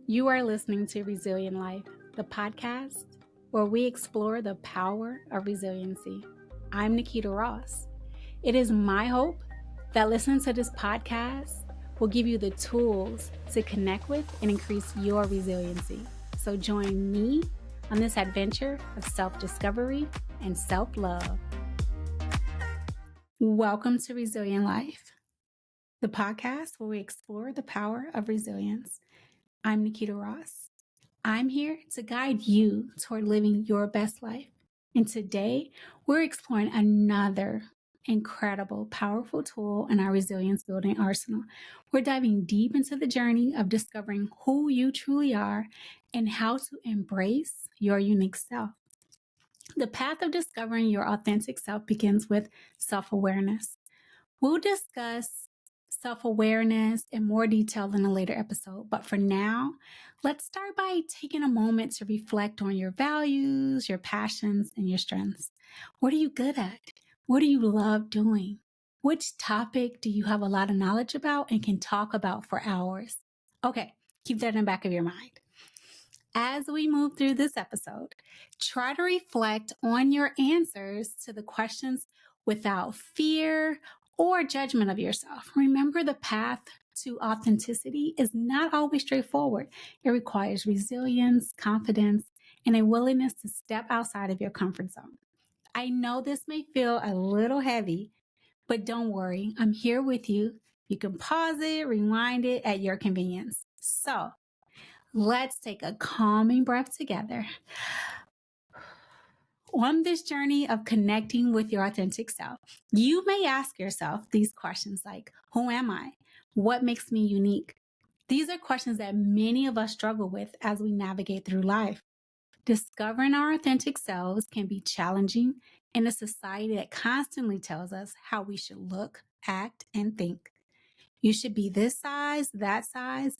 You are listening to Resilient Life, the podcast where we explore the power of resiliency. I'm Nikita Ross. It is my hope that listening to this podcast will give you the tools to connect with and increase your resiliency. So join me on this adventure of self-discovery and self-love. Welcome to Resilient Life, the podcast where we explore the power of resilience. I'm Nikita Ross. I'm here to guide you toward living your best life. And today we're exploring another incredible, powerful tool in our resilience building arsenal. We're diving deep into the journey of discovering who you truly are and how to embrace your unique self. The path of discovering your authentic self begins with self-awareness. We'll discuss self-awareness in more detail in a later episode. But for now, let's start by taking a moment to reflect on your values, your passions, and your strengths. What are you good at? What do you love doing? Which topic do you have a lot of knowledge about and can talk about for hours? Okay, keep that in the back of your mind. As we move through this episode, try to reflect on your answers to the questions without fear or judgment of yourself. Remember, the path to authenticity is not always straightforward. It requires resilience, confidence, and a willingness to step outside of your comfort zone. I know this may feel a little heavy, but don't worry, I'm here with you. You can pause it, rewind it at your convenience. So let's take a calming breath together. On this journey of connecting with your authentic self, you may ask yourself these questions like, who am I? What makes me unique? These are questions that many of us struggle with as we navigate through life. Discovering our authentic selves can be challenging in a society that constantly tells us how we should look, act, and think. You should be this size, that size.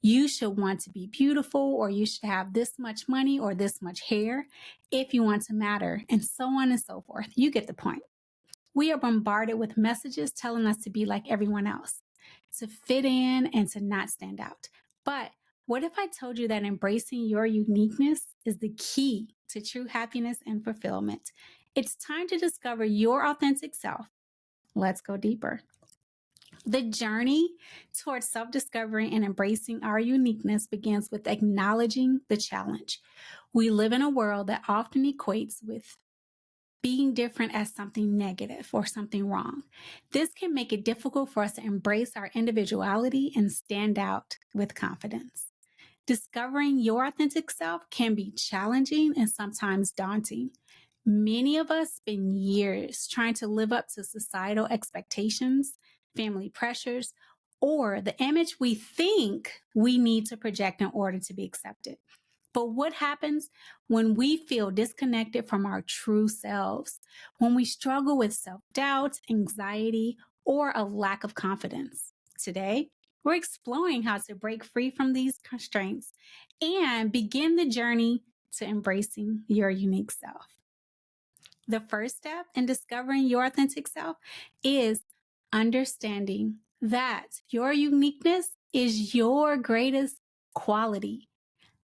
You should want to be beautiful, or you should have this much money or this much hair if you want to matter, and so on and so forth. You get the point. We are bombarded with messages telling us to be like everyone else, to fit in and to not stand out. But what if I told you that embracing your uniqueness is the key to true happiness and fulfillment? It's time to discover your authentic self. Let's go deeper. The journey towards self-discovery and embracing our uniqueness begins with acknowledging the challenge. We live in a world that often equates with being different as something negative or something wrong. This can make it difficult for us to embrace our individuality and stand out with confidence. Discovering your authentic self can be challenging and sometimes daunting. Many of us spend years trying to live up to societal expectations, family pressures, or the image we think we need to project in order to be accepted. But what happens when we feel disconnected from our true selves? When we struggle with self-doubt, anxiety, or a lack of confidence? Today, we're exploring how to break free from these constraints and begin the journey to embracing your unique self. The first step in discovering your authentic self is understanding that your uniqueness is your greatest quality.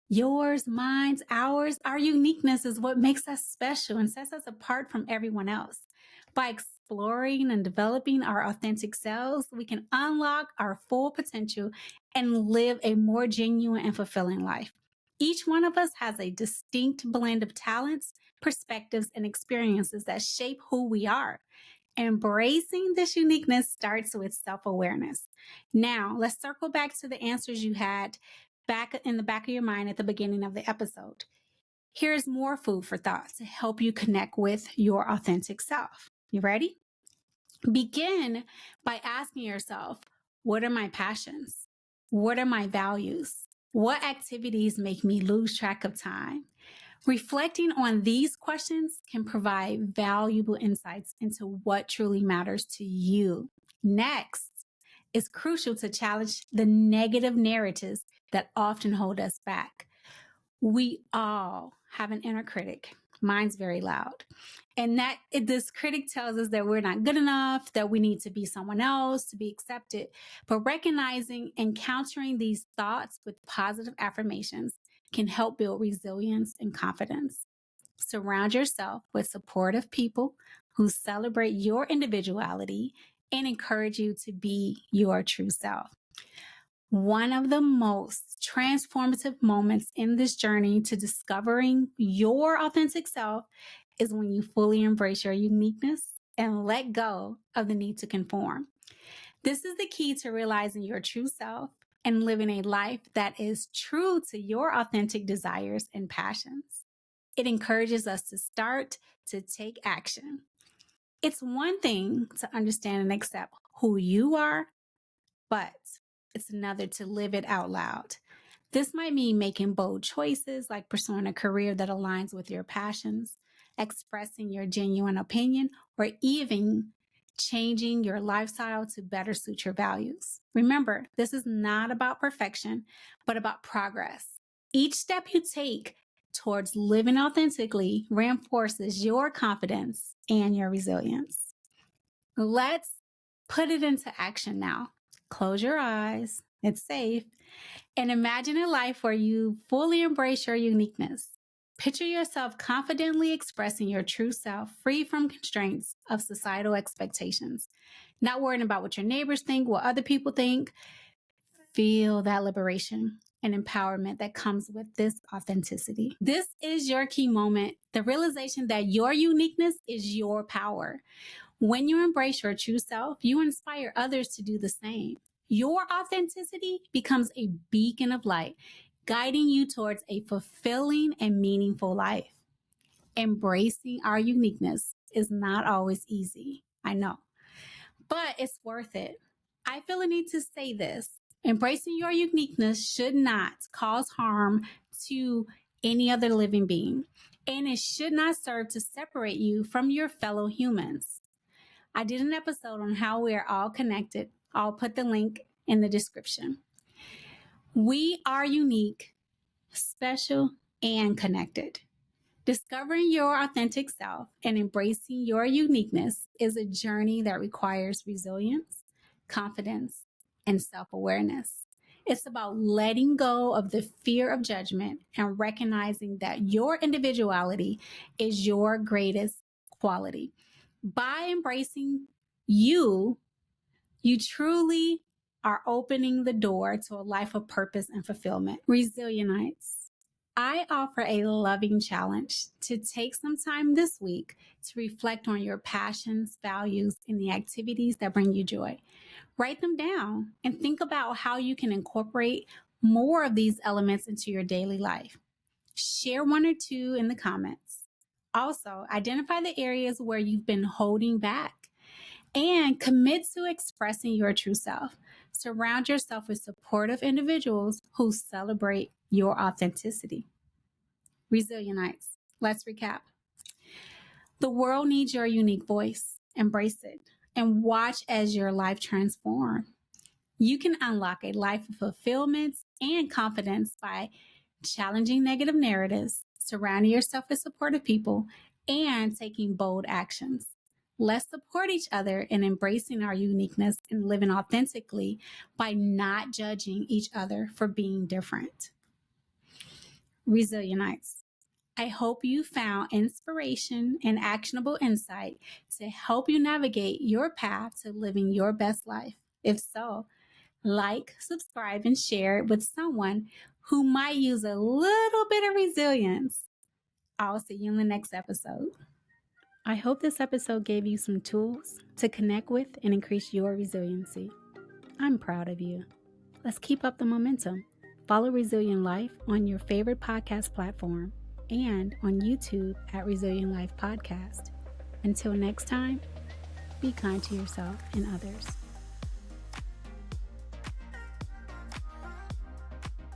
Yours, mine's, ours. Our uniqueness is what makes us special and sets us apart from everyone else. By exploring and developing our authentic selves, we can unlock our full potential and live a more genuine and fulfilling life. Each one of us has a distinct blend of talents, perspectives, and experiences that shape who we are. Embracing this uniqueness starts with self-awareness. Now, let's circle back to the answers you had back in the back of your mind at the beginning of the episode. Here's more food for thought to help you connect with your authentic self. You ready? Begin by asking yourself, what are my passions? What are my values? What activities make me lose track of time? Reflecting on these questions can provide valuable insights into what truly matters to you. Next, it's crucial to challenge the negative narratives that often hold us back. We all have an inner critic. Mine's very loud. And this critic tells us that we're not good enough, that we need to be someone else to be accepted. But recognizing and countering these thoughts with positive affirmations can help build resilience and confidence. Surround yourself with supportive people who celebrate your individuality and encourage you to be your true self. One of the most transformative moments in this journey to discovering your authentic self is when you fully embrace your uniqueness and let go of the need to conform. This is the key to realizing your true self and living a life that is true to your authentic desires and passions. It encourages us to start to take action. It's one thing to understand and accept who you are, but it's another to live it out loud. This might mean making bold choices like pursuing a career that aligns with your passions, expressing your genuine opinion, or even changing your lifestyle to better suit your values. Remember, this is not about perfection, but about progress. Each step you take towards living authentically reinforces your confidence and your resilience. Let's put it into action now. Close your eyes. It's safe. And imagine a life where you fully embrace your uniqueness. Picture yourself confidently expressing your true self, free from constraints of societal expectations. Not worrying about what your neighbors think, what other people think. Feel that liberation and empowerment that comes with this authenticity. This is your key moment, the realization that your uniqueness is your power. When you embrace your true self, you inspire others to do the same. Your authenticity becomes a beacon of light, guiding you towards a fulfilling and meaningful life. Embracing our uniqueness is not always easy, I know, but it's worth it. I feel a need to say this. Embracing your uniqueness should not cause harm to any other living being, and it should not serve to separate you from your fellow humans. I did an episode on how we are all connected. I'll put the link in the description. We are unique, special, and connected. Discovering your authentic self and embracing your uniqueness is a journey that requires resilience, confidence, and self-awareness. It's about letting go of the fear of judgment and recognizing that your individuality is your greatest quality. By embracing you, you truly are opening the door to a life of purpose and fulfillment. Resilientites, I offer a loving challenge to take some time this week to reflect on your passions, values, and the activities that bring you joy. Write them down and think about how you can incorporate more of these elements into your daily life. Share one or two in the comments. Also, identify the areas where you've been holding back and commit to expressing your true self. Surround yourself with supportive individuals who celebrate your authenticity. Resilientites, let's recap. The world needs your unique voice. Embrace it and watch as your life transforms. You can unlock a life of fulfillment and confidence by challenging negative narratives, surrounding yourself with supportive people, and taking bold actions. Let's support each other in embracing our uniqueness and living authentically by not judging each other for being different. Resilientites, I hope you found inspiration and actionable insight to help you navigate your path to living your best life. If so, like, subscribe, and share it with someone who might use a little bit of resilience. I'll see you in the next episode. I hope this episode gave you some tools to connect with and increase your resiliency. I'm proud of you. Let's keep up the momentum. Follow Resilient Life on your favorite podcast platform and on YouTube at Resilient Life Podcast. Until next time, be kind to yourself and others.